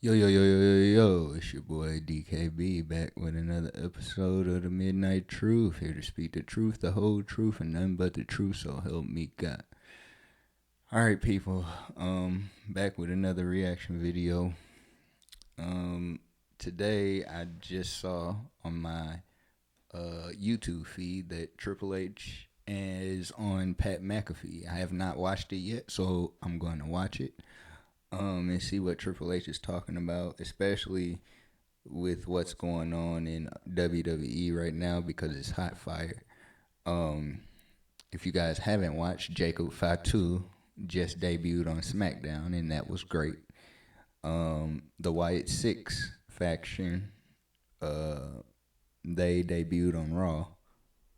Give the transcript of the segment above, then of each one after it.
Yo, it's your boy DKB back with another episode of the Midnight Truth. Here to speak the truth, the whole truth, and nothing but the truth, so help me God. Alright, people, back with another reaction video. Today I just saw on my YouTube feed that Triple H is on Pat McAfee. I have not watched it yet, so I'm going to watch it. And see what Triple H is talking about, especially with what's going on in WWE right now because it's hot fire. If you guys haven't watched, Jacob Fatu just debuted on SmackDown, and that was great. The Wyatt6 faction, they debuted on Raw,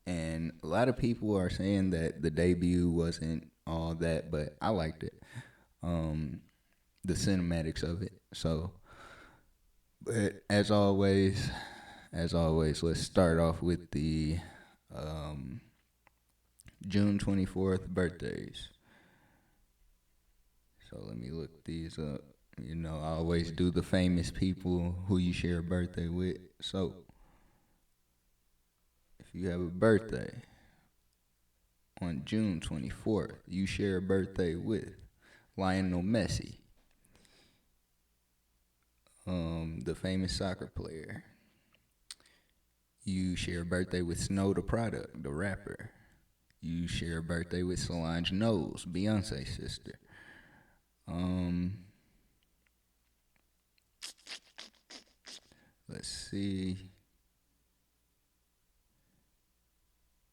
and a lot of people are saying that the debut wasn't all that, but I liked it. The cinematics of it. So, but as always, let's start off with the June 24th birthdays. So let me look these up. You know, I always do the famous people who you share a birthday with. So, if you have a birthday on June 24th, you share a birthday with Lionel Messi, the famous soccer player. You share a birthday with Snow the Product, the rapper. You share a birthday with Solange Knowles, Beyonce's sister. Let's see.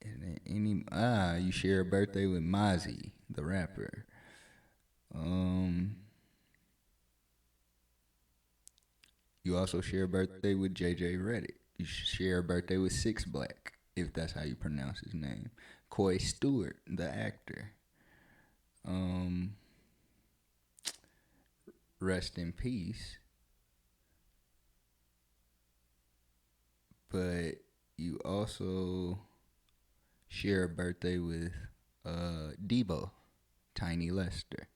And then you share a birthday with Mozzie, the rapper. You also share a birthday with JJ Reddick. You share a birthday with Six Black, if that's how you pronounce his name. Coy Stewart, the actor. Rest in peace. But you also share a birthday with Debo, Tiny Lester.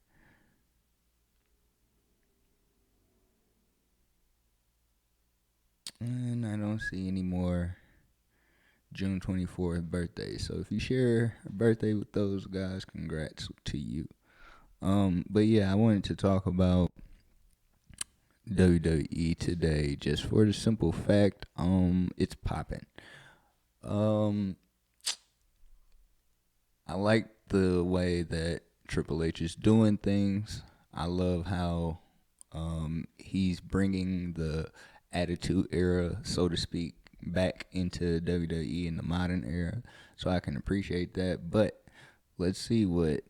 And I don't see any more June 24th birthdays. So if you share a birthday with those guys, congrats to you. But yeah, I wanted to talk about WWE today just for the simple fact, it's popping. I like the way that Triple H is doing things. I love how he's bringing the Attitude Era, so to speak, back into WWE in the modern era, so I can appreciate that. But let's see what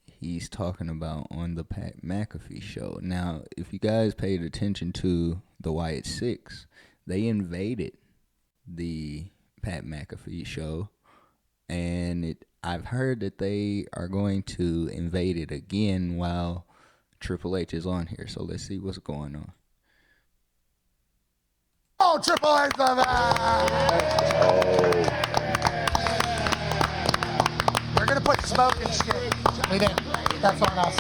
he's talking about on the Pat McAfee Show. Now, if you guys paid attention to the Wyatt6, they invaded the Pat McAfee Show, and I've heard that they are going to invade it again while Triple H is on here. So let's see what's going on. Oh, Triple H, we're gonna put smoke and shit. We didn't. That's on us.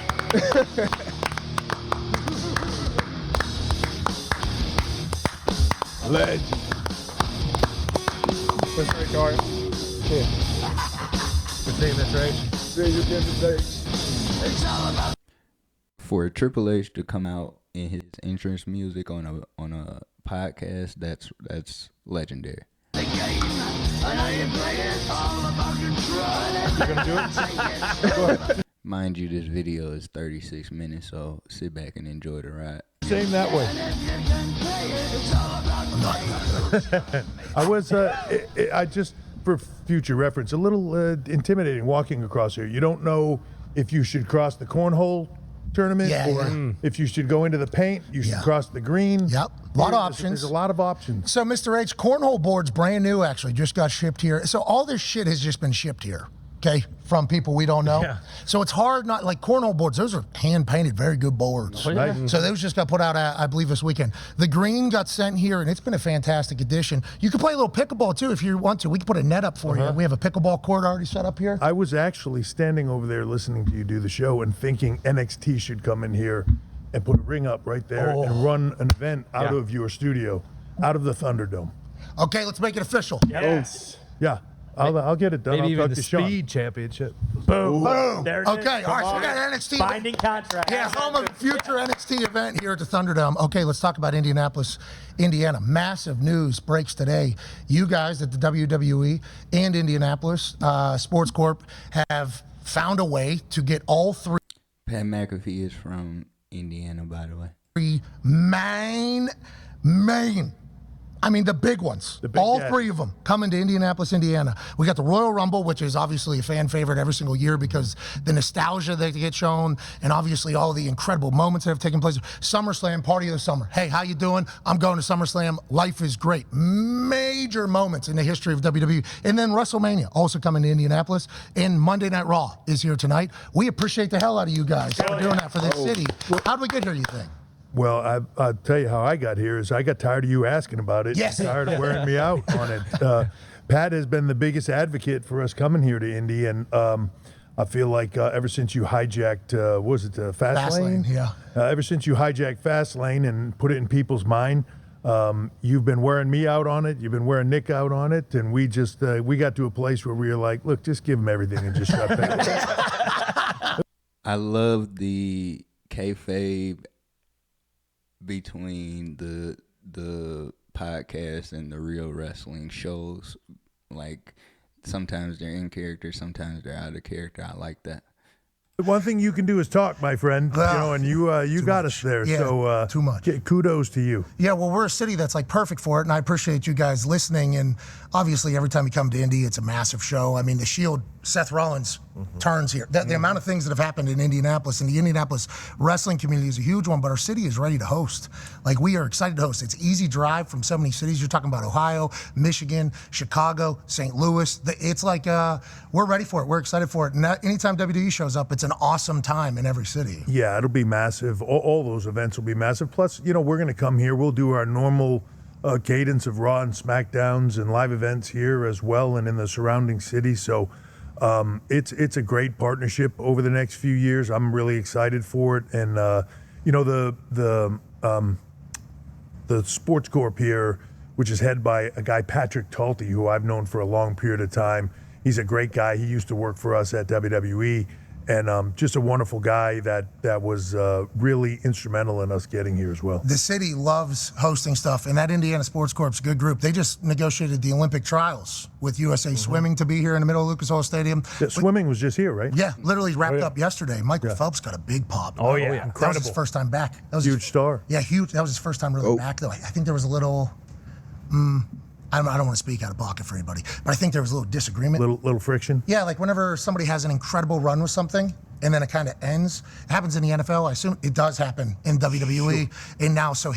Legend. What's right, Gar? Yeah. We're saying that's right. Yeah, you get the For Triple H to come out in his entrance music on a podcast, that's legendary. You gonna do it? Go ahead. Mind you, this video is 36 minutes, so sit back and enjoy the ride. Same that way. I was, I just, for future reference, a little intimidating walking across here. You don't know if you should cross the cornhole tournament or if you should go into the paint, you should cross the green. Yep, a lot of options. There's a lot of options. So, Mr. H, cornhole board's brand new, actually, just got shipped here. So all this shit has just been shipped here, okay, from people we don't know. Yeah. So it's hard not, like cornhole boards, those are hand-painted, very good boards. Right. So those just got put out, I believe, this weekend. The green got sent here, and it's been a fantastic addition. You can play a little pickleball, too, if you want to. We can put a net up for you. We have a pickleball court already set up here. I was actually standing over there listening to you do the show and thinking NXT should come in here and put a ring up right there and run an event out of your studio, out of the Thunderdome. Okay, let's make it official. Yes. Yeah, I'll get it done. Maybe I'll even talk the to Sean. Speed Championship. Boom. Boom. There it is. Okay, all right, so we got an NXT. Binding contract. Yeah, home of the future NXT event here at the Thunderdome. Okay, let's talk about Indianapolis, Indiana. Massive news breaks today. You guys at the WWE and Indianapolis Sports Corp have found a way to get all Pat McAfee is from Indiana, by the way. three main, I mean, the big ones. All three of them coming to Indianapolis, Indiana. We got the Royal Rumble, which is obviously a fan favorite every single year because the nostalgia that get shown and obviously all the incredible moments that have taken place. SummerSlam, party of the summer. Hey, how you doing? I'm going to SummerSlam. Life is great. Major moments in the history of WWE. And then WrestleMania also coming to Indianapolis. And Monday Night Raw is here tonight. We appreciate the hell out of you guys for doing that for this city. How'd we get here, you think? Well, I'll tell you how I got here is I got tired of you asking about it. Yes. Tired of wearing me out on it. Pat has been the biggest advocate for us coming here to Indy, and I feel like ever since you hijacked, Fastlane? Yeah. Ever since you hijacked Fastlane and put it in people's mind, you've been wearing me out on it. You've been wearing Nick out on it, and we just we got to a place where we were like, look, just give him everything and just shut that. I love the kayfabe between the podcast and the real wrestling shows. Like sometimes they're in character, sometimes they're out of character. I like that. The one thing you can do is talk, my friend. And you got us there. Yeah, so too much. Kudos to you. Yeah, well, we're a city that's like perfect for it, and I appreciate you guys listening. And obviously, every time you come to Indy, it's a massive show. I mean, the Shield, Seth Rollins turns here. The amount of things that have happened in Indianapolis, and the Indianapolis wrestling community is a huge one, but our city is ready to host. Like, we are excited to host. It's easy drive from so many cities. You're talking about Ohio, Michigan, Chicago, St. Louis. It's like we're ready for it. We're excited for it. And anytime WWE shows up, it's an awesome time in every city. Yeah, it'll be massive. All those events will be massive. Plus, we're going to come here. We'll do our normal cadence of Raw and SmackDowns and live events here as well and in the surrounding cities. So it's a great partnership over the next few years. I'm really excited for it. And, the Sports Corp here, which is headed by a guy, Patrick Talty, who I've known for a long period of time. He's a great guy. He used to work for us at WWE. And just a wonderful guy that was really instrumental in us getting here as well. The city loves hosting stuff, and that Indiana Sports Corp's a good group. They just negotiated the Olympic trials with USA Swimming to be here in the middle of Lucas Oil Stadium. Yeah, swimming was just here, right? Yeah, literally wrapped up yesterday. Michael Phelps got a big pop. Oh, yeah. That was his first time back. That was Huge star. Yeah, huge. That was his first time really back, though. I think there was a little... I don't want to speak out of pocket for anybody, but I think there was a little disagreement. Little friction. Yeah, like whenever somebody has an incredible run with something and then it kind of ends, it happens in the NFL. I assume it does happen in WWE. And now, so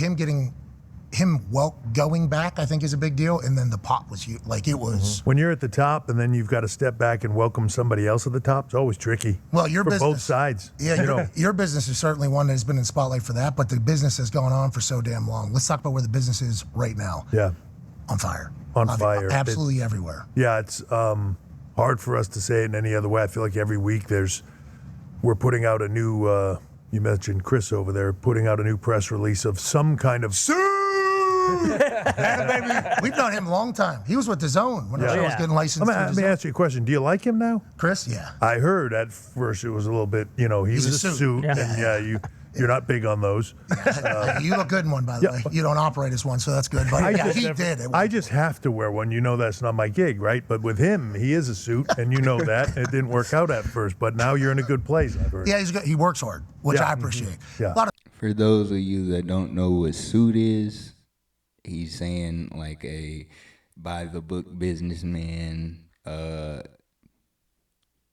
going back, I think is a big deal. And then the pop was huge. Like it was. When you're at the top and then you've got to step back and welcome somebody else at the top, it's always tricky. Well, your for business, both sides. Yeah, your business is certainly one that has been in spotlight for that, but the business has gone on for so damn long. Let's talk about where the business is right now. Yeah. On fire. On fire. Absolutely everywhere. Yeah, it's hard for us to say it in any other way. I feel like every week we're putting out a new, you mentioned Chris over there, putting out a new press release of some kind of Yeah, baby. We've known him a long time. He was with DAZN when the show was getting licensed. Let me ask you a question. Do you like him now? Chris, yeah. I heard at first it was a little bit, he was a suit. And you're not big on those. You look good in one, by the way. You don't operate as one, so that's good. But he did. I just have to wear one. That's not my gig, right? But with him, he is a suit, and you know that. It didn't work out at first, but now you're in a good place, I've heard. Yeah, he's good. He works hard, which I appreciate. Yeah. For those of you that don't know what suit is, he's saying like a by-the-book businessman,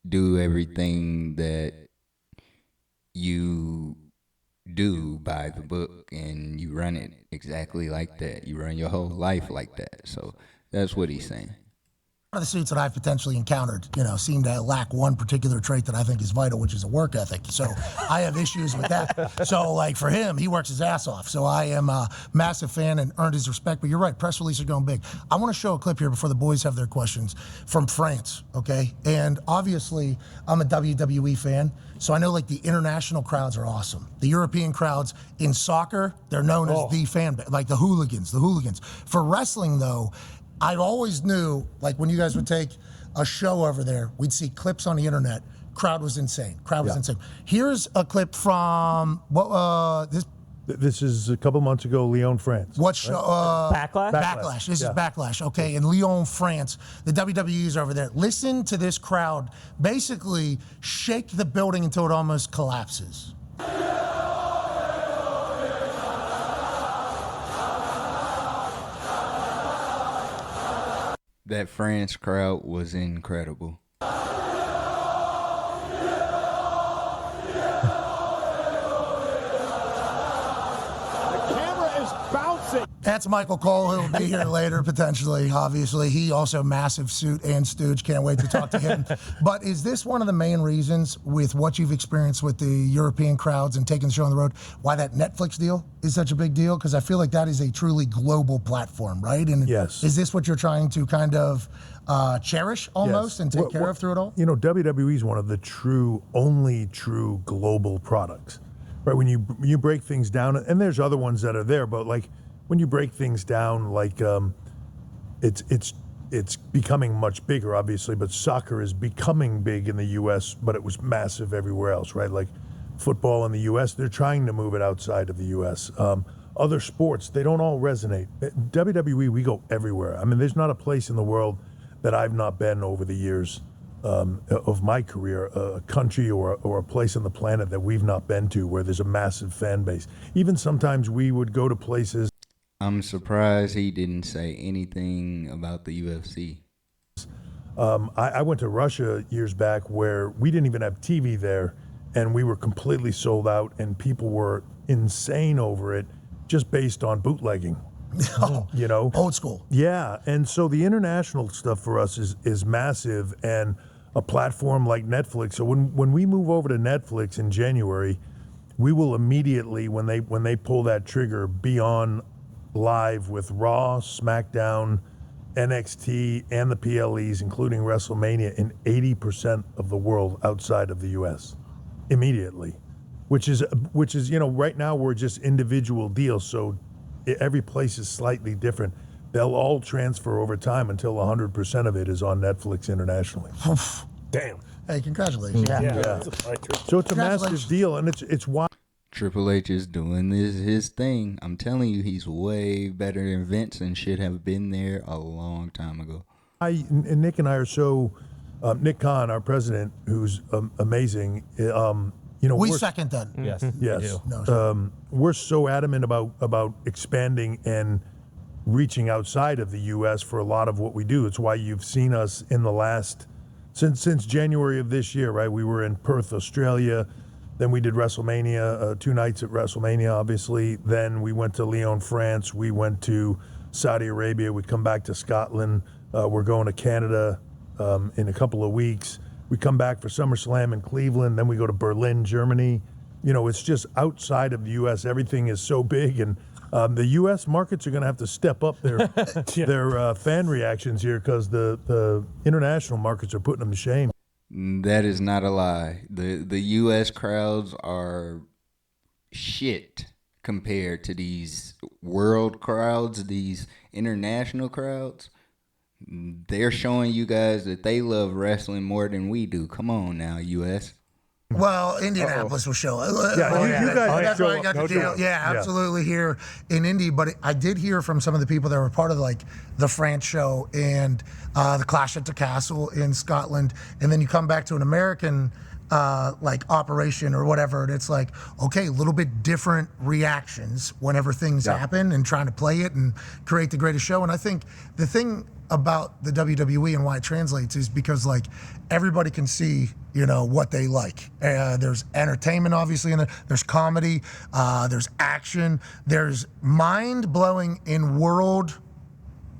do everything that you do by the book and you run it exactly like that. You run your whole life like that. So that's what he's saying. of the suits that I've potentially encountered, seem to lack one particular trait that I think is vital, which is a work ethic. So I have issues with that. So, like, for him, he works his ass off. So I am a massive fan and earned his respect. But you're right, press releases are going big. I want to show a clip here before the boys have their questions from France, okay? And obviously, I'm a WWE fan, so I know, like, the international crowds are awesome. The European crowds in soccer, they're known as the fan base, like the hooligans. For wrestling, though, I always knew, like, when you guys would take a show over there, we'd see clips on the internet. Crowd was insane. Insane. Here's a clip from this. This is a couple months ago, Lyon, France. What show? Backlash? Backlash. This is Backlash. Okay, in Lyon, France. The WWE's over there. Listen to this crowd basically shake the building until it almost collapses. That France crowd was incredible. That's Michael Cole, who'll be here later, potentially, obviously. He also massive suit and stooge. Can't wait to talk to him. But is this one of the main reasons, with what you've experienced with the European crowds and taking the show on the road, why that Netflix deal is such a big deal? Because I feel like that is a truly global platform, right? And yes. Is this what you're trying to kind of cherish almost and take care of through it all? WWE is one of the only true global products, right? When you break things down, and there's other ones that are there, but like, when you break things down, like it's becoming much bigger, obviously, but soccer is becoming big in the U.S., but it was massive everywhere else, right? Like football in the U.S., they're trying to move it outside of the U.S. Other sports, they don't all resonate. WWE, we go everywhere. I mean, there's not a place in the world that I've not been over the years of my career, a country or a place on the planet that we've not been to where there's a massive fan base. Even sometimes we would go to places. I'm surprised he didn't say anything about the UFC. I went to Russia years back where we didn't even have TV there, and we were completely sold out, and people were insane over it just based on bootlegging. Old school. Yeah, and so the international stuff for us is massive, and a platform like Netflix. So when we move over to Netflix in January, we will immediately, when they pull that trigger, be on live with Raw, SmackDown, NXT, and the PLEs, including WrestleMania, in 80% of the world outside of the U.S. immediately, which is right now we're just individual deals, so every place is slightly different. They'll all transfer over time until 100% of it is on Netflix internationally. Damn. Hey, congratulations. Yeah. So it's a massive deal, and it's why Triple H is doing his thing. I'm telling you, he's way better than Vince and should have been there a long time ago. Nick and I are so, Nick Khan, our president, who's amazing. We second that. Yes. We're so adamant about expanding and reaching outside of the U.S. for a lot of what we do. It's why you've seen us in the last, since January of this year, right? We were in Perth, Australia. Then we did WrestleMania, 2 nights at WrestleMania, obviously. Then we went to Lyon, France. We went to Saudi Arabia. We come back to Scotland. We're going to Canada in a couple of weeks. We come back for SummerSlam in Cleveland. Then we go to Berlin, Germany. It's just outside of the U.S. Everything is so big. And the U.S. markets are going to have to step up their their fan reactions here because the international markets are putting them to shame. That is not a lie. The U.S. crowds are shit compared to these world crowds, these international crowds. They're showing you guys that they love wrestling more than we do. Come on now, U.S. Well, Indianapolis will show. You guys that's why I got the deal. Yeah, absolutely here in Indy. But I did hear from some of the people that were part of the France show and the Clash at the Castle in Scotland, and then you come back to an American operation or whatever, and it's like, okay, a little bit different reactions whenever things happen and trying to play it and create the greatest show. And I think the thing about the WWE and why it translates is because everybody can see what they like. There's entertainment obviously in there, there's comedy, there's action, there's mind-blowing in world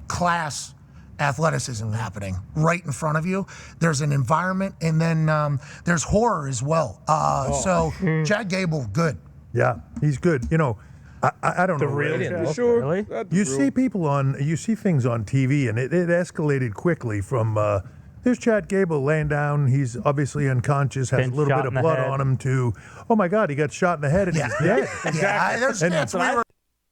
class athleticism happening right in front of you. There's an environment, and then there's horror as well. So Chad Gable, good. Yeah, he's good. You know, I don't know. Real? Sure. Really? You see you see things on TV, and it escalated quickly from there's Chad Gable laying down. He's obviously unconscious, has Been a little shot bit in of the blood head. on him, to, oh my God, he got shot in the head and he's dead. There's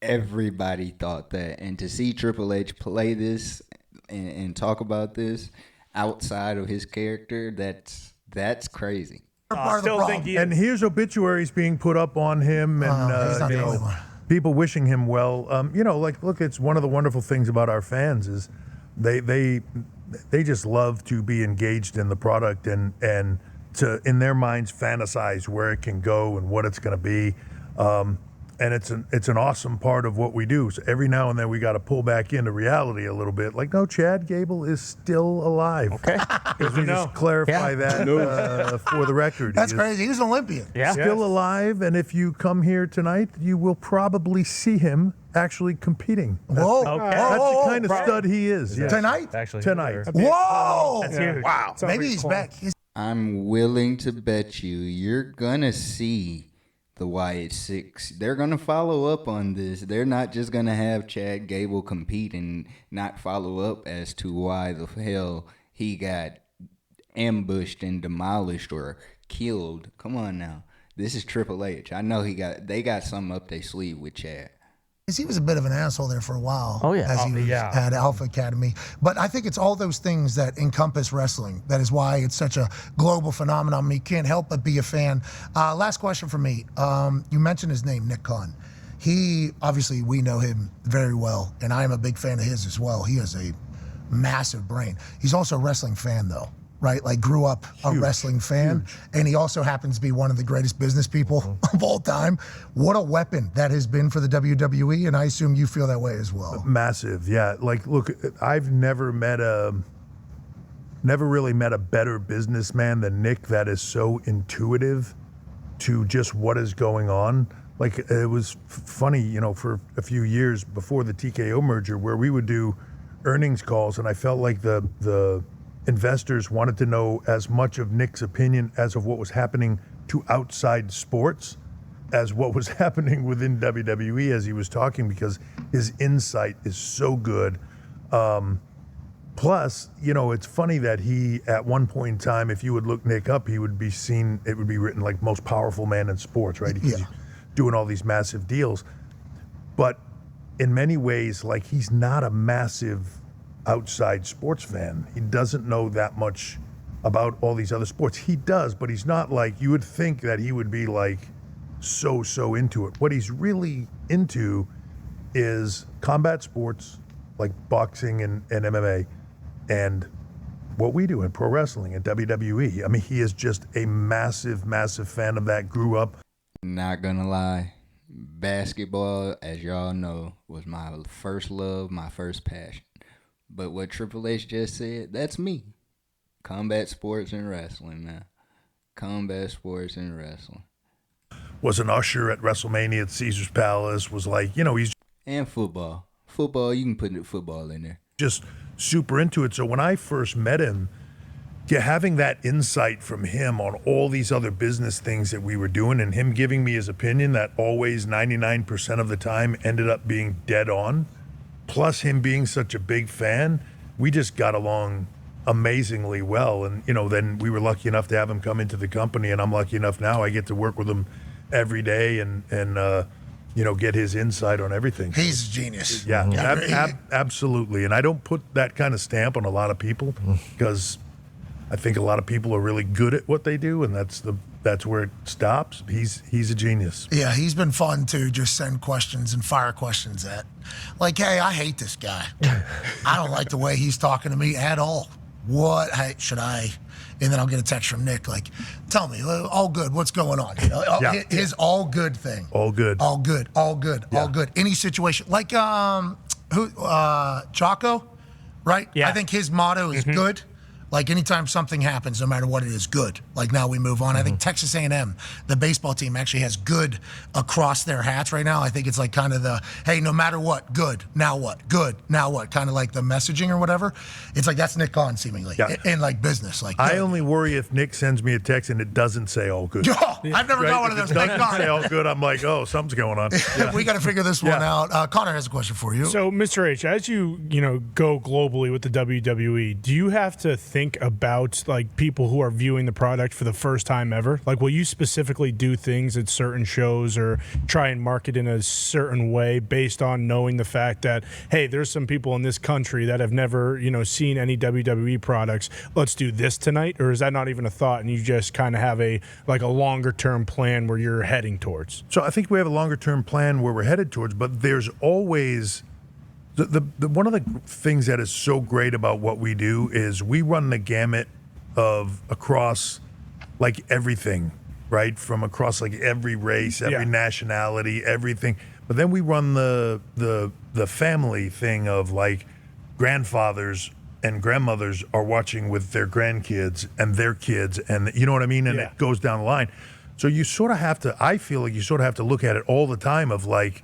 Everybody thought that, and to see Triple H play this and talk about this outside of his character, that's crazy. part of the problem. And here's obituaries being put up on him, and he's not you the only know, one. people wishing him well. You know, like, look, it's one of the wonderful things about our fans is they just love to be engaged in the product and to, in their minds, fantasize where it can go and what it's going to be. And it's an awesome part of what we do. So every now and then we got to pull back into reality a little bit. Like, no, Chad Gable is still alive. Okay. Because we just clarify that for the record. That's He is crazy. He was an Olympian. Yeah. still alive, and if you come here tonight, you will probably see him actually competing. Whoa. Okay. That's Whoa. the kind of stud he is. Yes. Tonight? Actually, Tonight. Whoa. That's huge. Wow. Maybe he's back. I'm willing to bet you're gonna see the Wyatt6. They're gonna follow up on this. They're not just gonna have Chad Gable compete and not follow up as to why the hell he got ambushed and demolished or killed. Come on now. This is Triple H. I know they got something up their sleeve with Chad. He was a bit of an asshole there for a while. Oh, yeah. As he was at Alpha Academy. But I think it's all those things that encompass wrestling. That is why it's such a global phenomenon. I mean, you can't help but be a fan. Last question for me. You mentioned his name, Nick Khan. He, obviously, we know him very well, and I am a big fan of his as well. He has a massive brain. He's also a wrestling fan, though. Right, like grew up a wrestling fan, and he also happens to be one of the greatest business people of all time. What a weapon that has been for the WWE, and I assume you feel that way as well. Massive, yeah. Like, look, I've never really met a better businessman than Nick that is so intuitive to just what is going on. Like, it was funny, you know, for a few years before the TKO merger, where we would do earnings calls, and I felt like the investors wanted to know as much of Nick's opinion as of what was happening to outside sports as what was happening within WWE as he was talking, because his insight is so good. Plus, you know, it's funny that he, at one point in time, if you would look Nick up, he would be seen, it would be written like most powerful man in sports, right? He's doing all these massive deals. But in many ways, like, he's not a massive outside sports fan. He doesn't know that much about all these other sports. He does, but he's not like, you would think that he would be like so into it. What he's really into is combat sports, like boxing and MMA, and what we do in pro wrestling and WWE. I mean, he is just a massive fan of that. Grew up. Not gonna lie, basketball, as y'all know, was my first love, my first passion. But what Triple H just said, that's me. Combat sports and wrestling, man. Combat sports and wrestling. Was an usher at WrestleMania at Caesar's Palace. Was like, you know, he's... And football. Football, you can put football in there. Just super into it. So when I first met him, having that insight from him on all these other business things that we were doing, and him giving me his opinion that always 99% of the time ended up being dead on, plus him being such a big fan, we just got along amazingly well. And, you know, then we were lucky enough to have him come into the company, and I'm lucky enough now I get to work with him every day and you know, get his insight on everything. He's a genius. Yeah, absolutely. And I don't put that kind of stamp on a lot of people, because I think a lot of people are really good at what they do, and that's where it stops. He's a genius. Yeah, he's been fun to just send questions and fire questions at. Like, hey, I hate this guy. I don't like the way he's talking to me at all. What should I? And then I'll get a text from Nick like, tell me, all good, what's going on? You know, his all good thing. All good. All good. Any situation. Like, Chaco, right? Yeah. I think his motto is good. Like anytime something happens, no matter what it is, good. Like now we move on. I think Texas A&M, the baseball team, actually has good across their hats right now. I think it's like kind of the, hey, no matter what, good. Now what? Good. Now what? Kind of like the messaging or whatever. It's like that's Nick Kahn seemingly in like business. Like I only worry if Nick sends me a text and it doesn't say all good. Oh, I've never got one of those. If it doesn't say all good, I'm like, oh, something's going on. Yeah. We got to figure this one out. Connor has a question for you. So, Mr. H, as you go globally with the WWE, do you have to think about like people who are viewing the product for the first time ever? Like, will you specifically do things at certain shows or try and market in a certain way based on knowing the fact that, hey, there's some people in this country that have never, seen any WWE products. Let's do this tonight, or is that not even a thought, and you just kind of have a longer term plan where you're heading towards? So I think we have a longer term plan where we're headed towards, but there's always the one of the things that is so great about what we do is we run the gamut of across like everything, right? From across like every race, every nationality, everything. But then we run the family thing of like grandfathers and grandmothers are watching with their grandkids and their kids, and you know what I mean? And it goes down the line. So you sort of have to, I feel like you sort of have to look at it all the time of like,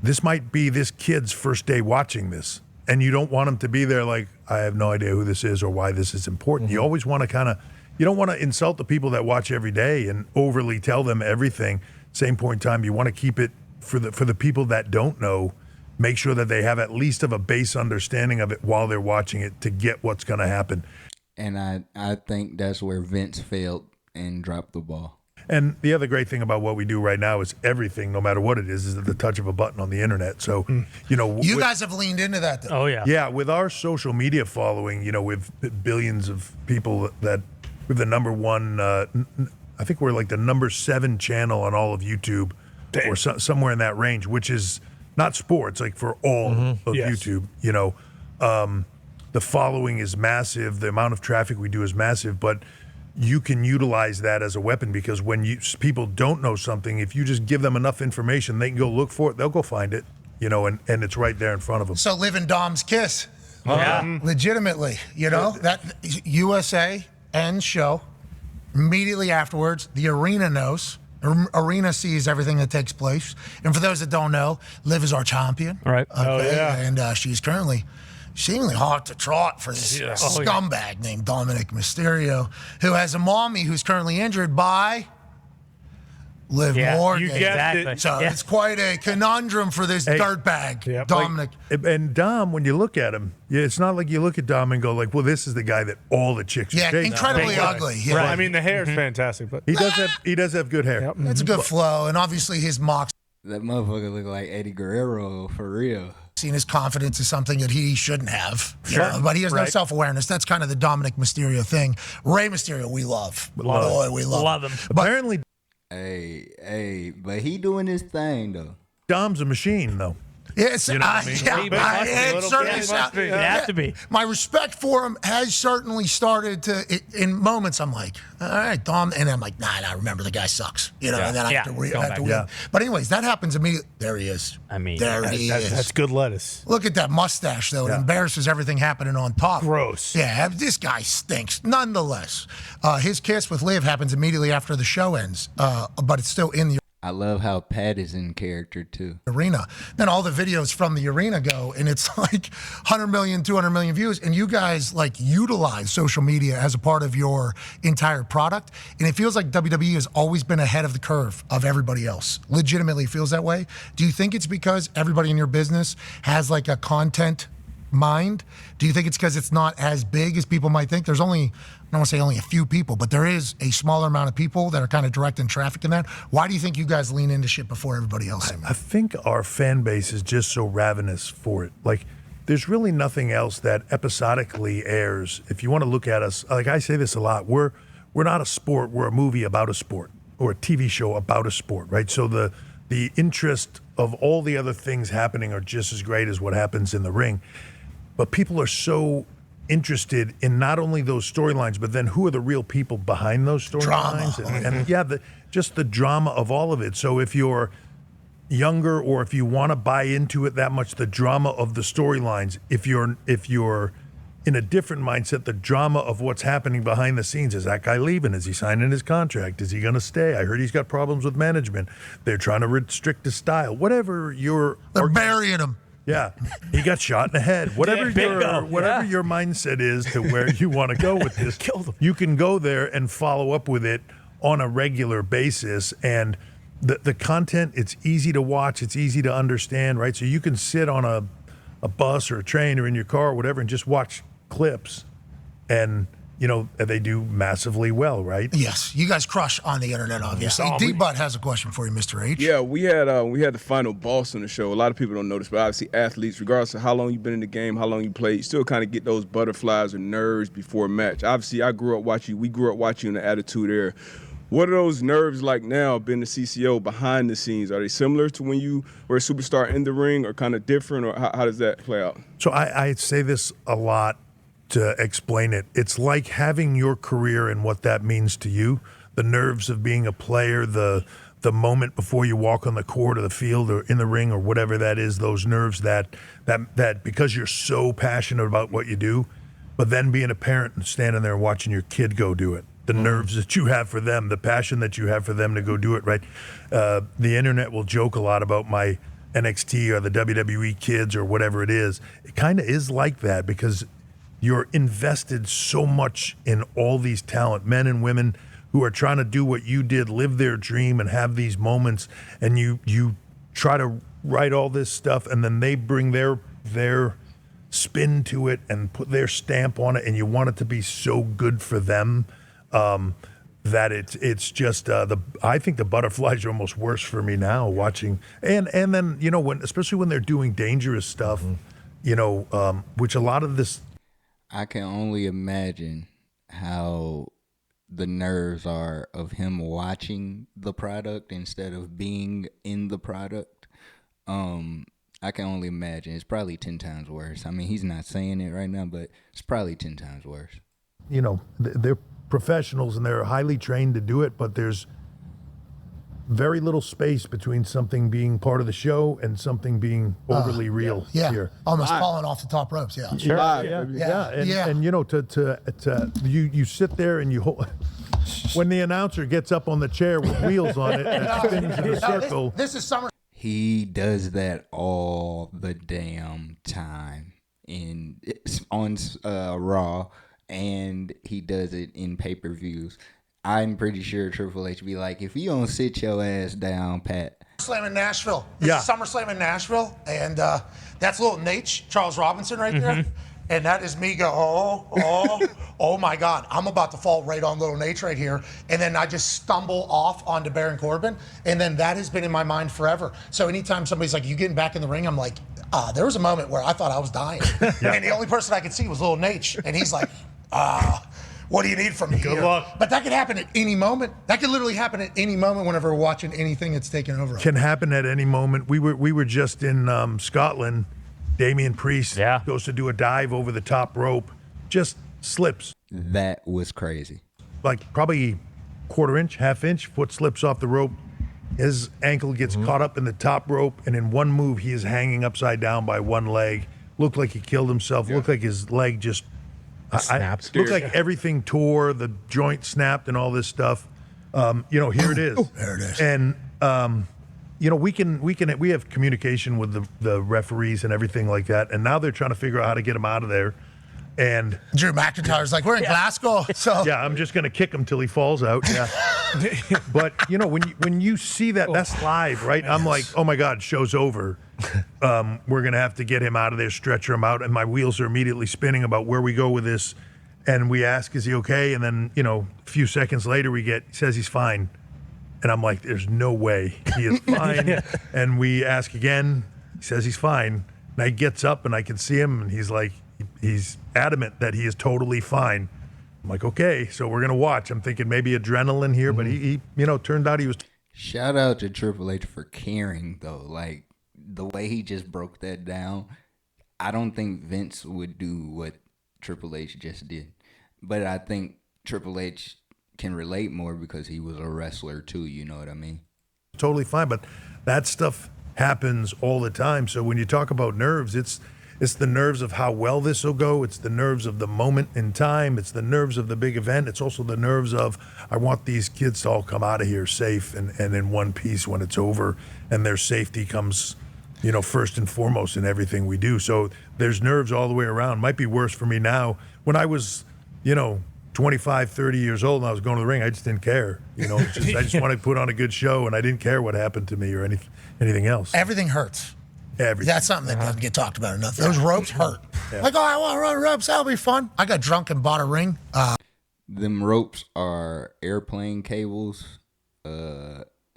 this might be this kid's first day watching this. And you don't want them to be there like, I have no idea who this is or why this is important. You always want to you don't want to insult the people that watch every day and overly tell them everything. Same point in time, you want to keep it for the people that don't know, make sure that they have at least of a base understanding of it while they're watching it to get what's going to happen. And I think that's where Vince failed and dropped the ball. And the other great thing about what we do right now is everything, no matter what it is at the touch of a button on the internet. So, you guys have leaned into that, though. Oh, yeah. Yeah, with our social media following, with billions of people that we're the number one, I think we're like the number 7 channel on all of YouTube or somewhere in that range, which is not sports, like for all of YouTube, the following is massive. The amount of traffic we do is massive, but you can utilize that as a weapon because when people don't know something, if you just give them enough information, they can go look for it. They'll go find it, and it's right there in front of them. So live in Dom's kiss. Legitimately, that USA ends show. Immediately afterwards, the arena knows. Arena sees everything that takes place. And for those that don't know, Liv is our champion. Right. Okay? Oh, yeah. And she's currently seemingly hard to trot for this scumbag named Dominic Mysterio, who has a mommy who's currently injured by Liv Morgan. You guessed it. So it's quite a conundrum for this dirtbag, Dominic. And Dom, when you look at him, it's not like you look at Dom and go like, well, this is the guy that all the chicks are chasing. Incredibly ugly. Yeah. Right. I mean, the hair is fantastic, but he does have good hair. It's a good flow, and obviously his moxie. That motherfucker look like Eddie Guerrero for real. Seen his confidence is something that he shouldn't have. But he has no self-awareness. That's kind of the Dominic Mysterio thing. Rey Mysterio, we love. Boy, we love him. But apparently, but he doing his thing though. Dom's a machine though. Yes, it certainly it has to be. My respect for him has certainly started to. In moments, I'm like, all right, Dom, and I'm like, nah, I remember the guy sucks, and then I have to win. But anyways, that happens immediately. There he is. There he is. That's good lettuce. Look at that mustache, though. It embarrasses everything happening on top. Gross. Yeah, this guy stinks. Nonetheless, his kiss with Liv happens immediately after the show ends, but it's still in the. I love how Pat is in character too. Arena. Then all the videos from the arena go, and it's like 100 million, 200 million views. And you guys like utilize social media as a part of your entire product. And it feels like WWE has always been ahead of the curve of everybody else. Legitimately feels that way. Do you think it's because everybody in your business has like a content mind? Do you think it's because it's not as big as people might think? There's only, I don't want to say only a few people, but there is a smaller amount of people that are kind of directing traffic in that. Why do you think you guys lean into shit before everybody else? I think our fan base is just so ravenous for it. Like, there's really nothing else that episodically airs. If you want to look at us, like I say this a lot, we're not a sport. We're a movie about a sport or a TV show about a sport, right? So the interest of all the other things happening are just as great as what happens in the ring. But people are so interested in not only those storylines, but then who are the real people behind those storylines? And just the drama of all of it. So if you're younger or if you want to buy into it that much, the drama of the storylines, if you're in a different mindset, the drama of what's happening behind the scenes. Is that guy leaving? Is he signing his contract? Is he going to stay? I heard he's got problems with management. They're trying to restrict his style. Whatever they're burying him. Yeah, he got shot in the head. Whatever your mindset is to where you want to go with this, you can go there and follow up with it on a regular basis. And the content, it's easy to watch, it's easy to understand, right? So you can sit on a bus or a train or in your car or whatever and just watch clips, and they do massively well, right? Yes, you guys crush on the internet, obviously. Yeah. D-Butt has a question for you, Mr. H. Yeah, we had the final boss on the show. A lot of people don't know this, but obviously athletes, regardless of how long you've been in the game, how long you played, you still kind of get those butterflies or nerves before a match. Obviously, we grew up watching in the Attitude Era. What are those nerves like now, being the CCO behind the scenes? Are they similar to when you were a superstar in the ring, or kind of different, or how does that play out? So I say this a lot to explain it. It's like having your career and what that means to you, the nerves of being a player, the moment before you walk on the court or the field or in the ring or whatever that is, those nerves that because you're so passionate about what you do, but then being a parent and standing there and watching your kid go do it. The nerves that you have for them, the passion that you have for them to go do it, right? The internet will joke a lot about my NXT or the WWE kids or whatever it is. It kind of is like that because you're invested so much in all these talent, men and women who are trying to do what you did, live their dream and have these moments, and you try to write all this stuff, and then they bring their spin to it and put their stamp on it, and you want it to be so good for them. That it's just I think the butterflies are almost worse for me now watching, and then especially when they're doing dangerous stuff, which a lot of this. I can only imagine how the nerves are of him watching the product instead of being in the product. I can only imagine. It's probably 10 times worse. I mean, he's not saying it right now, but it's probably 10 times worse. They're professionals and they're highly trained to do it, but there's very little space between something being part of the show and something being overly real here. Almost falling off the top ropes. Yeah, sure. And you sit there and you hold. When the announcer gets up on the chair with wheels on it and spins in a circle. This is summer. He does that all the damn time on Raw, and he does it in pay-per-views. I'm pretty sure Triple H be like, if you don't sit your ass down, Pat. SummerSlam in Nashville. This is SummerSlam in Nashville, and that's little Nate, Charles Robinson right there. And that is me go, oh my God, I'm about to fall right on little Nate right here. And then I just stumble off onto Baron Corbin. And then that has been in my mind forever. So anytime somebody's like, you getting back in the ring, I'm like, there was a moment where I thought I was dying. And the only person I could see was little Nate. And he's like, what do you need from me? Good luck. But that could happen at any moment. That could literally happen at any moment whenever we're watching anything that's taken over. Can happen at any moment. We were just in Scotland. Damian Priest goes to do a dive over the top rope, just slips. That was crazy. Like probably quarter inch, half inch, foot slips off the rope. His ankle gets caught up in the top rope, and in one move, he is hanging upside down by one leg. Looked like he killed himself. Looked like his leg just snapped. Looked like everything tore, the joint snapped, and all this stuff. Here it is. There it is. And we have communication with the referees and everything like that, and now they're trying to figure out how to get him out of there. And Drew McIntyre's like, we're in Glasgow, so yeah, I'm just gonna kick him till he falls out. Yeah, but when you see that, that's live, right? I'm like, oh my God, show's over. We're gonna have to get him out of there, stretcher him out, and my wheels are immediately spinning about where we go with this. And we ask, is he okay? And then a few seconds later, he says he's fine. And I'm like, there's no way he is fine. And we ask again, he says he's fine. And he gets up and I can see him and he's like, he's adamant that he is totally fine. I'm like, okay, so we're going to watch. I'm thinking maybe adrenaline here, but he turned out he was. Shout out to Triple H for caring, though. Like, the way he just broke that down, I don't think Vince would do what Triple H just did. But I think Triple H can relate more because he was a wrestler too, you know what I mean? Totally fine, but that stuff happens all the time. So when you talk about nerves, it's It's the nerves of how well this will go. It's the nerves of the moment in time. It's the nerves of the big event. It's also the nerves of, I want these kids to all come out of here safe and in one piece when it's over, and their safety comes, first and foremost in everything we do. So there's nerves all the way around. Might be worse for me now. When I was, 25, 30 years old and I was going to the ring, I just didn't care. I just wanted to put on a good show, and I didn't care what happened to me or anything else. Everything hurts. Everything. That's something that doesn't get talked about enough. Those ropes hurt. Like, I want to run ropes. That'll be fun. I got drunk and bought a ring. Them ropes are airplane cables,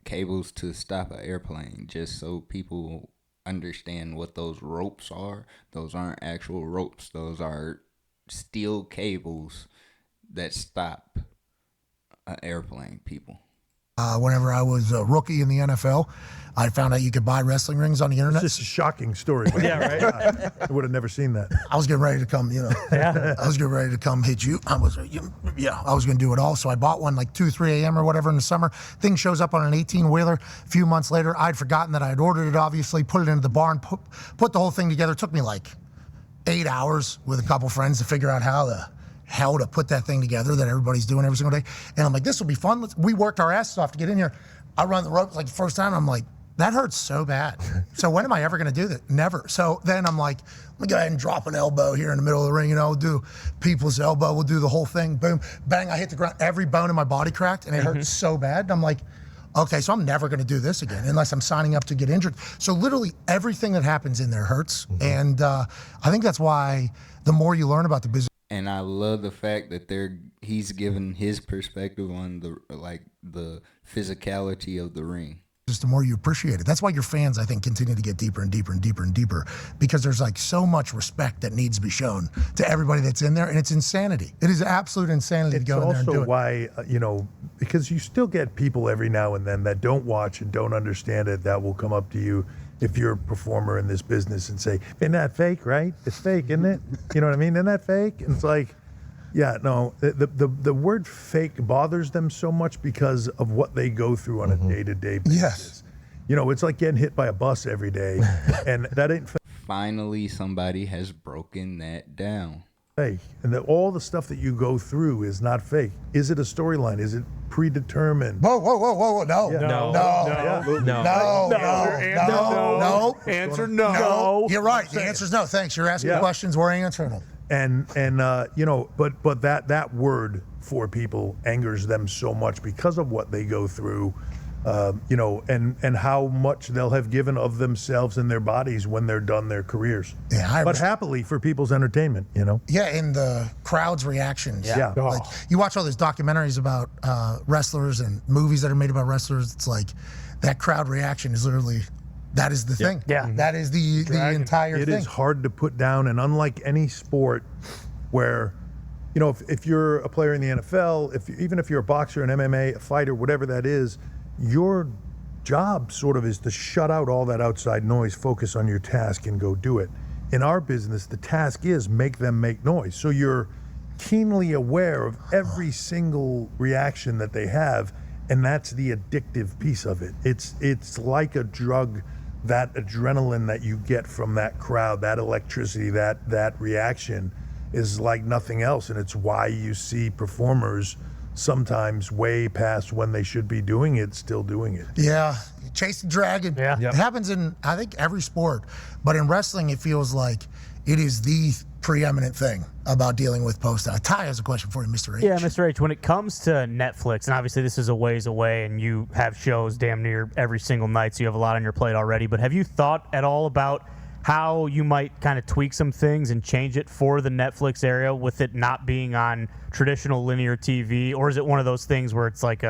cables to stop an airplane, just so people understand what those ropes are. Those aren't actual ropes. Those are steel cables that stop an airplane, people. Whenever I was a rookie in the NFL, I found out you could buy wrestling rings on the internet. This is a shocking story. Yeah, right. I would have never seen that. I was getting ready to come, Yeah. I was getting ready to come hit you. I was going to do it all. So I bought one like 2, 3 a.m. or whatever in the summer. Thing shows up on an 18-wheeler. A few months later, I'd forgotten that I had ordered it, obviously, put it into the barn, put the whole thing together. It took me like 8 hours with a couple friends to figure out how to put that thing together that everybody's doing every single day. And I'm like, this will be fun. We worked our asses off to get in here. I run the ropes like the first time. I'm like, that hurts so bad. So when am I ever going to do that? Never. So then I'm like, let me go ahead and drop an elbow here in the middle of the ring. We'll do people's elbow. We'll do the whole thing. Boom, bang. I hit the ground. Every bone in my body cracked, and it hurt so bad. And I'm like, okay, so I'm never going to do this again unless I'm signing up to get injured. So literally everything that happens in there hurts. And I think that's why the more you learn about the business. And I love the fact that he's given his perspective on the physicality of the ring. Just the more you appreciate it. That's why your fans, I think, continue to get deeper and deeper and deeper and deeper, because there's like so much respect that needs to be shown to everybody that's in there, and it's insanity. It is absolute insanity to go in there and do it. It's also why, because you still get people every now and then that don't watch and don't understand it that will come up to you if you're a performer in this business and say, isn't that fake, right? It's fake, isn't it? You know what I mean? Isn't that fake? And it's like, yeah, no, the word fake bothers them so much because of what they go through on a day-to-day basis. Yes. It's like getting hit by a bus every day, and that ain't Finally, somebody has broken that down. fake. And all the stuff that you go through is not fake. Is it a storyline? Is it predetermined? Whoa, no. Yeah. No. Answer no. No. You're right. The answer's no. Thanks. You're asking questions. We're answering them. And but that word for people angers them so much because of what they go through, and how much they'll have given of themselves and their bodies when they're done their careers. Yeah, but happily for people's entertainment, Yeah, and the crowd's reactions. Yeah. Like, you watch all those documentaries about wrestlers and movies that are made about wrestlers. It's like that crowd reaction is literally. That is the thing. Yeah. That is the entire thing. It is hard to put down, and unlike any sport where, if you're a player in the NFL, even if you're a boxer, an MMA, a fighter, whatever that is, your job sort of is to shut out all that outside noise, focus on your task, and go do it. In our business, the task is make them make noise. So you're keenly aware of every single reaction that they have, and that's the addictive piece of it. It's like a drug. That adrenaline that you get from that crowd, that electricity, that reaction is like nothing else. And it's why you see performers sometimes way past when they should be doing it, still doing it. Yeah. Chase the dragon. Yeah. It happens in, I think, every sport. But in wrestling, it feels like it is the preeminent thing about dealing with post-time. Ty has a question for you, Mr. H. Yeah, Mr. H, when it comes to Netflix, and obviously this is a ways away and you have shows damn near every single night, so you have a lot on your plate already, but have you thought at all about how you might kind of tweak some things and change it for the Netflix area with it not being on traditional linear TV? Or is it one of those things where it's like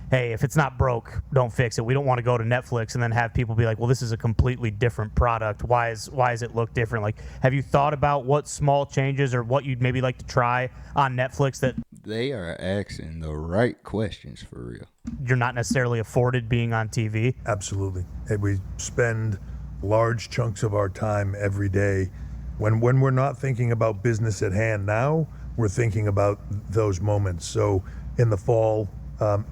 hey, if it's not broke, don't fix it. We don't want to go to Netflix and then have people be like, well, this is a completely different product. Why is it look different? Like, have you thought about what small changes or what you'd maybe like to try on Netflix that They are asking the right questions for real. you're not necessarily afforded being on TV? Absolutely. And we spend large chunks of our time every day. When we're not thinking about business at hand now, we're thinking about those moments. So in the fall,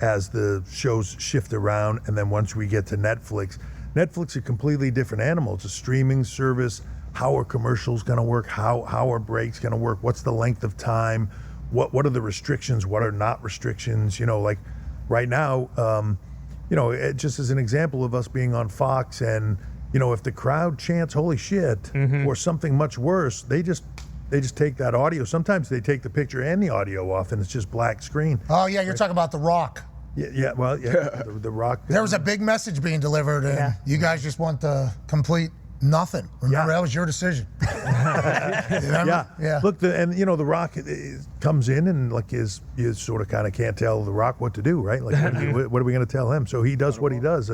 as the shows shift around, and then once we get to Netflix, Netflix is a completely different animal. It's a streaming service. How are commercials going to work? How are breaks going to work? What's the length of time? What are the restrictions? What are not restrictions? Like right now, just as an example of us being on Fox, and if the crowd chants "Holy shit" or something much worse, they just take that audio. Sometimes they take the picture and the audio off, and it's just black screen. Oh yeah, you're talking about The Rock. Yeah. Well, the Rock. There was a big message being delivered, and you guys just want the complete nothing. Remember, that was your decision. Yeah. Look, The Rock comes in and you sort of kind of can't tell The Rock what to do, right? Like, what are we going to tell him? So he does what he does,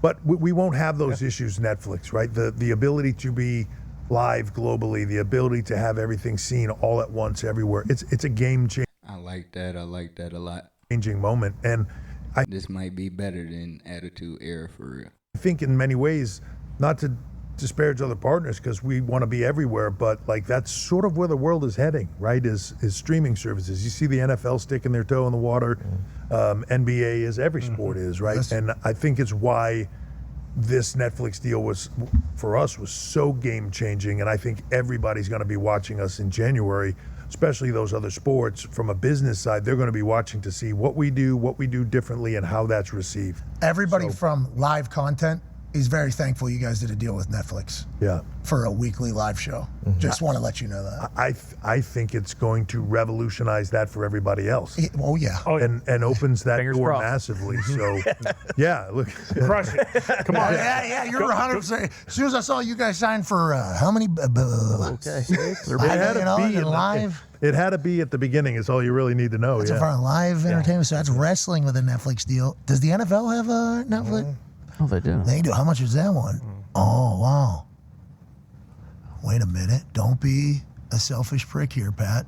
but we won't have those issues. Netflix, right? The ability to be live globally, the ability to have everything seen all at once everywhere. It's a game changer. I like that a lot. Changing moment, and This might be better than Attitude Era for real. I think in many ways, not to disparage other partners because we want to be everywhere, but like that's sort of where the world is heading, right? Is streaming services. You see the NFL sticking their toe in the water. NBA is, every sport is, right? Yes. And I think it's why this Netflix deal was so game changing, and I think everybody's going to be watching us in January, especially those other sports. From a business side, they're going to be watching to see what we do differently and how that's received. Everybody from live content is very thankful you guys did a deal with Netflix. Yeah. For a weekly live show. Just want to let you know that. I think it's going to revolutionize that for everybody else. Oh yeah. And opens that Fingers door crossed. massively. So, yeah, look. Crush it. Come on. Yeah, you're 100%. As soon as I saw you guys sign for how many bucks? Okay. It had to be live. It had to be at the beginning. Is all you really need to know. It's for live entertainment. So that's wrestling with a Netflix deal. Does the NFL have a Netflix? Oh, they do. They do. How much is that one? Oh, wow. Wait a minute. Don't be a selfish prick here, Pat.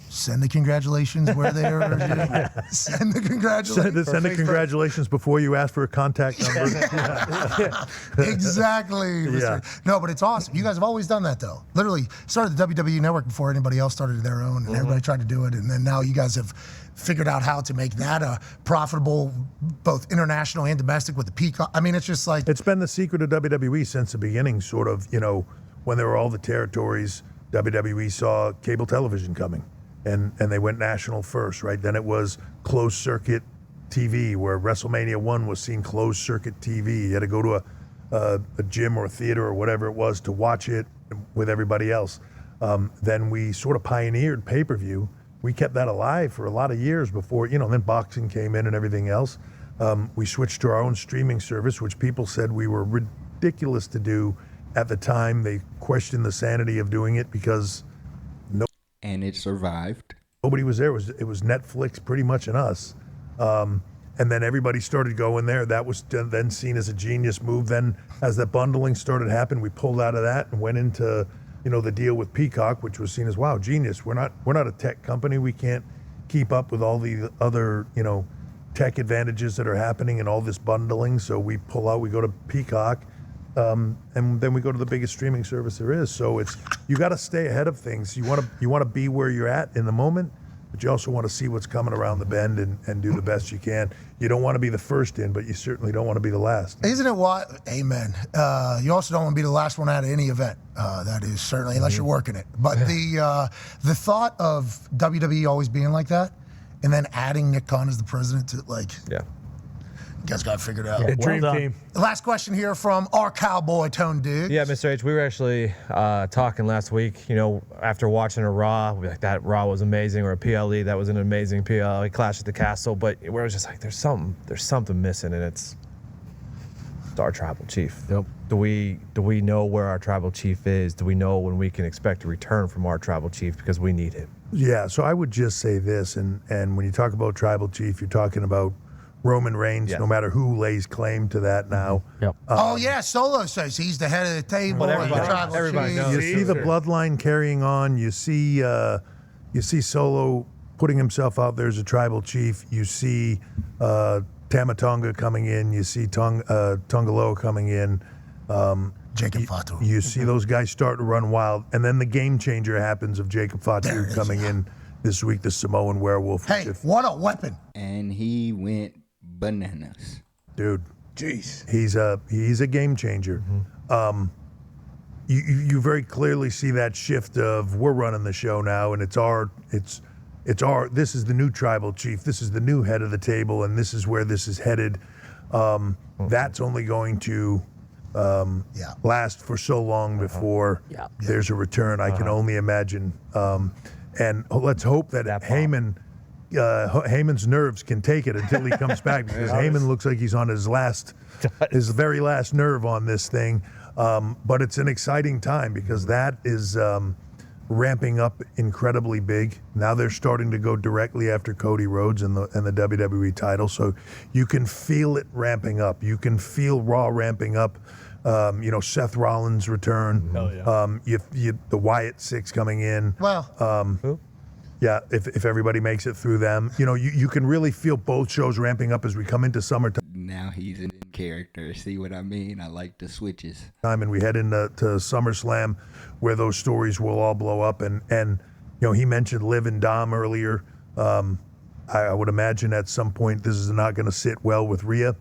Send the congratulations where they are. Send the congratulations. Send the congratulations before you ask for a contact number. Exactly. Yeah. No, but it's awesome. You guys have always done that, though. Literally started the WWE Network before anybody else started their own, and everybody tried to do it. And then now you guys have figured out how to make that a profitable, both international and domestic with the Peacock. I mean, it's just like... It's been the secret of WWE since the beginning, sort of, when there were all the territories, WWE saw cable television coming. And they went national first, right? Then it was closed circuit TV, where WrestleMania 1 was seen closed circuit TV. You had to go to a gym or a theater or whatever it was to watch it with everybody else. Then we sort of pioneered pay-per-view. We kept that alive for a lot of years before, then boxing came in and everything else. We switched to our own streaming service, which people said we were ridiculous to do at the time. They questioned the sanity of doing it because And it survived. nobody was there. It was Netflix pretty much and us. And then everybody started going there. That was then seen as a genius move. Then as the bundling started happening, we pulled out of that and went into the deal with Peacock, which was seen as, wow, genius. We're not a tech company. We can't keep up with all the other tech advantages that are happening and all this bundling. So we pull out. We go to Peacock. And then we go to the biggest streaming service there is. So you got to stay ahead of things. You want to be where you're at in the moment, but you also want to see what's coming around the bend and do the best you can. You don't want to be the first in, but you certainly don't want to be the last. Isn't it what? Amen. You also don't want to be the last one out of any event. That is certainly, unless you're working it. But the thought of WWE always being like that, and then adding Nick Khan as the president to Yeah. you guys got it figured out. Dream done. team. The last question here from our cowboy Tone Diggs. Yeah, Mr. H, we were actually talking last week, after watching a Raw, we were like, that Raw was amazing, or a PLE, that was an amazing PLE, Clash at the Castle, but we were just like, there's something missing, and it's our tribal chief. Yep. Do we know where our tribal chief is? Do we know when we can expect a return from our tribal chief, because we need him? Yeah, so I would just say this, and when you talk about tribal chief, you're talking about Roman Reigns, Yes. no matter who lays claim to that now. Yep. Oh yeah, Solo says he's the head of the table. But and the tribal everybody chief. knows. You see the bloodline carrying on. You see Solo putting himself out there as a tribal chief. You see Tamatonga coming in. You see Tongaloa coming in. Jacob Fatu. You see those guys start to run wild, and then the game changer happens of Jacob There Fatu it is, coming yeah. in this week, the Samoan werewolf. Hey, what a weapon. And he went bananas. Dude, Jeez. He's a game changer. You very clearly see that shift of we're running the show now, and it's our this is the new tribal chief, this is the new head of the table, and this is where this is headed. That's only going to last for so long before there's a return. I can only imagine. And let's hope that Heyman's nerves can take it until he comes back, because Heyman looks like he's on his very last nerve on this thing. But it's an exciting time because that is ramping up incredibly big. Now they're starting to go directly after Cody Rhodes and the WWE title, so you can feel it ramping up. You can feel Raw ramping up. Seth Rollins' return. Hell yeah. The Wyatt6 coming in. Well, yeah, if everybody makes it through them, you can really feel both shows ramping up as we come into summertime. Now he's in character. See what I mean? I like the switches. And we head into SummerSlam, where those stories will all blow up. And he mentioned Liv and Dom earlier. I would imagine at some point this is not going to sit well with Rhea.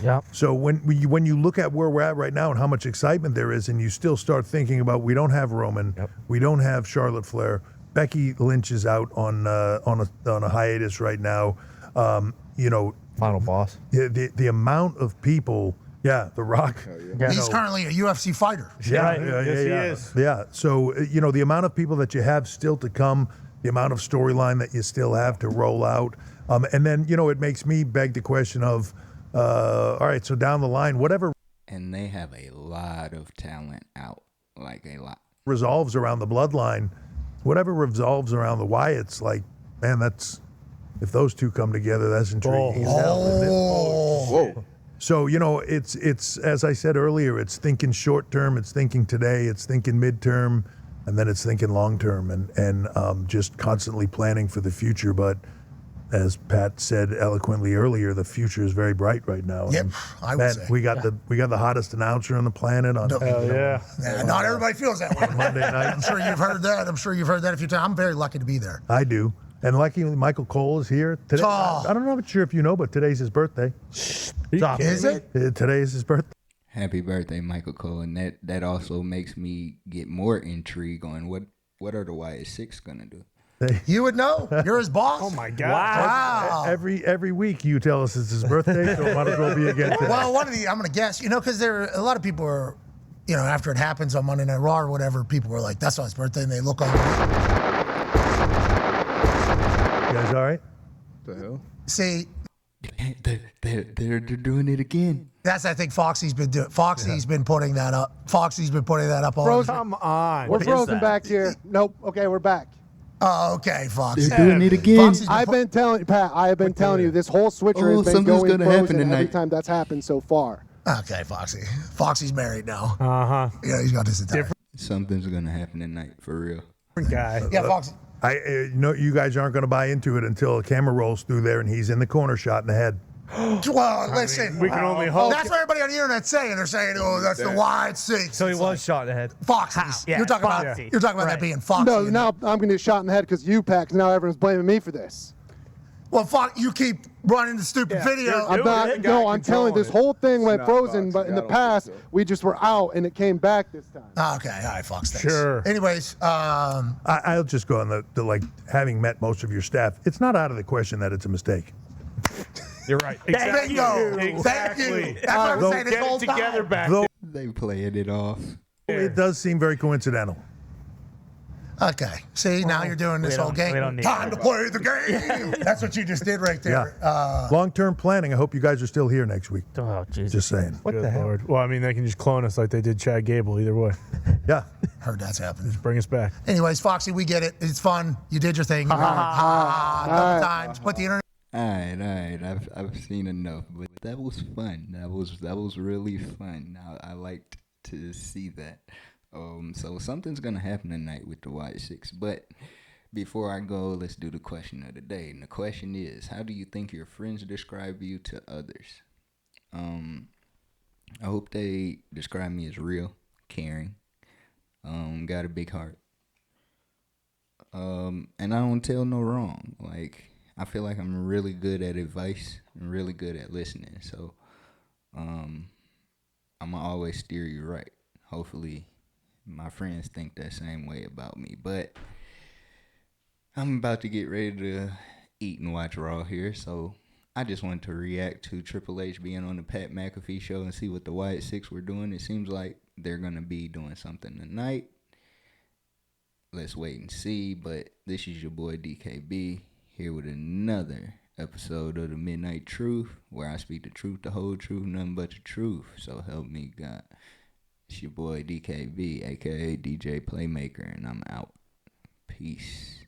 Yeah. So when you look at where we're at right now and how much excitement there is, and you still start thinking about, we don't have Roman, we don't have Charlotte Flair, Becky Lynch is out on a hiatus right now. Final boss. The amount of people. Yeah, The Rock. he's currently a UFC fighter. Yeah, Yes, he is. Yeah. So the amount of people that you have still to come, the amount of storyline that you still have to roll out, and then it makes me beg the question of, all right, so down the line, whatever. And they have a lot of talent out, like a lot. Resolves around the bloodline, whatever resolves around the Wyatts, like, man, that's, if those two come together, that's intriguing as hell, isn't it? Whoa. So, it's as I said earlier, it's thinking short term, it's thinking today, it's thinking midterm, and then it's thinking long term, and just constantly planning for the future. But as Pat said eloquently earlier, the future is very bright right now. Yep, And, I would say. we got the hottest announcer on the planet on Yeah. Not everybody feels that way. Monday night. I'm sure you've heard that. a few times. I'm very lucky to be there. I do. And luckily, Michael Cole is here today. Oh. I don't know if you know, but today's his birthday. Is it? Today is his birthday. Happy birthday, Michael Cole. And that also makes me get more intrigue on what are the Wyatt6 gonna do. You would know. You're his boss. Oh my God. Wow. Every week you tell us it's his birthday, so it might as well be again today. Well, I'm going to guess, because a lot of people are, after it happens on Monday Night Raw or whatever, people were like, that's not his birthday, and they look on. You guys all right? The hell? See, They're doing it again. that's, I think, Foxy's been doing. Foxy's been putting that up. Foxy's been putting that up all Frozen. Come on. We're is frozen that? back here. Nope. Okay, we're back. Oh, okay, Foxy. They're doing it again. Foxy's I've been telling you, Pat. I have been telling you this whole switcher has been something's going gonna happen frozen every tonight. time that's happened so far. Okay, Foxy. Foxy's married now. Uh-huh. Yeah, he's got this entire. Something's gonna happen tonight for real. Different guy. Yeah, Foxy. You guys aren't going to buy into it until a camera rolls through there and he's in the corner shot in the head. Well, listen. We can only hope. That's what everybody on the internet's saying. They're saying, "Oh, that's the Wyatt6." So he was shot in the head. Foxy's. Yeah, you're talking Foxy. about that being Foxy. No, now I'm going to get shot in the head because you, Pat, 'cause now everyone's blaming me for this. Well, Fox, you keep running the stupid video. I'm not. it. No, I'm telling you, this whole thing went not frozen, Foxy. but in I the don't think past, so. we just were out and it came back this time. Okay, all right, Fox. Thanks. Sure. Anyways, I'll just go on the like, having met most of your staff, it's not out of the question that it's a mistake. You're right. Exactly. bingo. Thank Exactly. you. That's what I'm saying this Get whole it together time. back. Though They playing it off. it does seem very coincidental. Okay. See, now you're doing this whole game. we don't need Time that. to play the game. That's what you just did right there. Long-term planning. I hope you guys are still here next week. Oh, Jesus. Just saying. What Good the hell? Lord. Well, I mean, they can just clone us like they did Chad Gable. Either way, Yeah. Heard that's happening. bring us back. Anyways, Foxy, we get it. It's fun. You did your thing. Couple times. Put the internet. All right. I've seen enough, but that was fun. That was really fun. I liked to see that. So something's gonna happen tonight with the Wyatt6. But before I go, let's do the question of the day. And the question is, how do you think your friends describe you to others? I hope they describe me as real, caring, got a big heart, and I don't tell no wrong. Like, I feel like I'm really good at advice and really good at listening. So I'ma always steer you right. Hopefully, my friends think that same way about me. But I'm about to get ready to eat and watch Raw here, so I just wanted to react to Triple H being on the Pat McAfee Show and see what the Wyatt6 were doing. It seems like they're gonna be doing something tonight. Let's wait and see. But this is your boy DKB here with another episode of the Midnight Truth, where I speak the truth, the whole truth, nothing but the truth. So help me God. It's your boy DKB, aka DJ Playmaker, and I'm out. Peace.